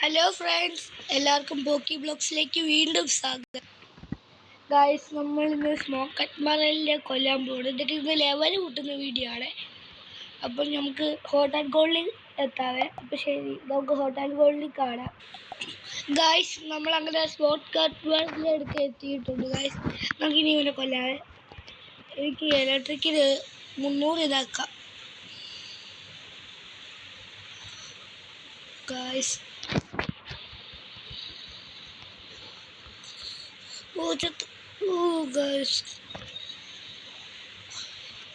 Hello friends, എല്ലാവർക്കും പോക്കി ബ്ലോഗ്സിലേക്ക് വീണ്ടും സ്വാഗതം. ഗായ്സ്, നമ്മൾ ഇന്ന് സ്മോക്ക് അറ്റ്മറലിനെ കൊല്ലാൻ പോകുന്നത്. എന്നിട്ട് ഇന്ന് ലെവൽ കൂട്ടുന്ന വീഡിയോ ആണ്. അപ്പം നമുക്ക് ഹോട്ട് ആൻഡ് ഗോൾഡിൽ എത്താവേ. അപ്പം ശരി, നമുക്ക് ഹോട്ട് ആൻഡ് ഗോൾഡിൽ കാണാം. ഗായ്സ്, നമ്മളങ്ങനെ സ്മോക്ക് അറ്റ്മറലിൻ്റെ അടുത്ത് എത്തിയിട്ടുണ്ട്. ഗായ്സ്, നമുക്കിനി ഇവനെ കൊല്ലാവേ. എനിക്ക് ഇലക്ട്രിക്കിന് 300 ഇതാക്കാം. Guys,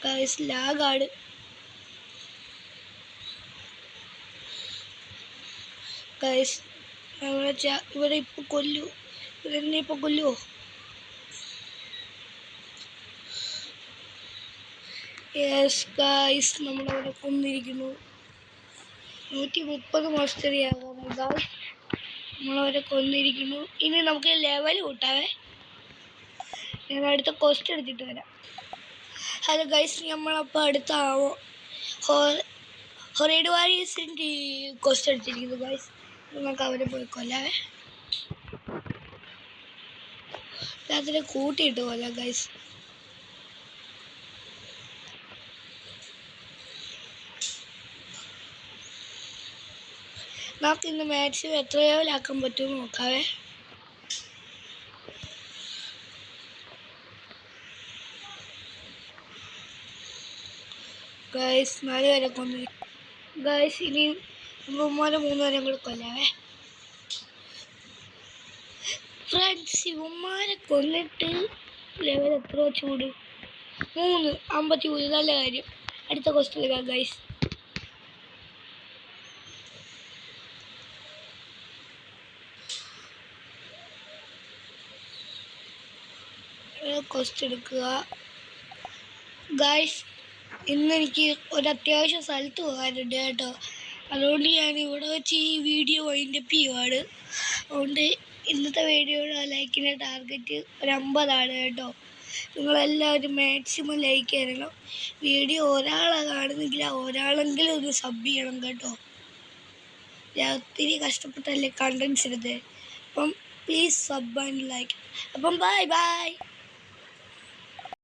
guys ലാഗാണ്. ഗായ്സ്, ഇവരെ ഇപ്പൊ കൊല്ലു, ഇവരെന്നെ ഇപ്പൊ കൊല്ലുവോ? യെസ് ഗായ്സ്, നമ്മളവരെ കൊന്നിരിക്കുന്നു. 130 മാസ്റ്ററിയാകാം. ഗായ്സ്, നമ്മളവരെ കൊന്നിരിക്കുന്നു. ഇനി നമുക്ക് ലെവൽ കൂട്ടാവേ. ഞാൻ അടുത്ത ക്വസ്റ്റ് എടുത്തിട്ട് വരാം. ഹലോ ഗൈസ്, നമ്മളപ്പോൾ അടുത്താവോ ഹൊറൈഡ് വാരിയേഴ്സിൻ്റെ ക്വസ്റ്റ് എടുത്തിരിക്കുന്നു. ഗൈസ്, നമുക്ക് അവരെ പോയി കൊല്ലാവേ. അതിനെ കൂട്ടിയിട്ട് കൊല്ലാം. ഗൈസ്, നമുക്ക് ഇന്ന് മാക്സിമം എത്ര ലെവലാക്കാൻ പറ്റുമെന്ന് നോക്കാവേ. ഗൈസ്, 4 വരെ കൊന്നു. ഗൈസ്, ഇനി 3 വരെ കൂടെ കൊല്ലാവേ. ഫ്രണ്ട്സ്, ഇവന്മാരെ കൊന്നിട്ട് ലെവൽ എത്ര ചൂട്? 53. നല്ല കാര്യം. അടുത്ത ക്വസ്റ്റ് എടുക്കാം. ഗൈസ്, ക്വസ്റ്റ് എടുക്കുക. ഗൈസ്, ഇന്നെനിക്ക് ഒരു അത്യാവശ്യം സ്ഥലത്ത് പോകാനുണ്ട് കേട്ടോ. അതുകൊണ്ട് ഞാൻ ഇവിടെ വെച്ച് ഈ വീഡിയോ വൈൻഡപ്പ് ചെയ്യുവാണ്. അതുകൊണ്ട് ഇന്നത്തെ വീഡിയോയുടെ ലൈക്കിൻ്റെ ടാർഗറ്റ് ഒരു 50 കേട്ടോ. നിങ്ങളെല്ലാവരും മാക്സിമം ലൈക്ക് ചെയ്യണം. വീഡിയോ ഒരാളെ കാണുന്നെങ്കിൽ ഒരാളെങ്കിലും ഒന്ന് സബ് ചെയ്യണം കേട്ടോ. ഞാൻ ഒത്തിരി കഷ്ടപ്പെട്ടല്ലേ കണ്ടൻസ് എടുത്തത്. അപ്പം പ്ലീസ് സബ് ആൻഡ് ലൈക്ക്. അപ്പം ബൈ ബൈ.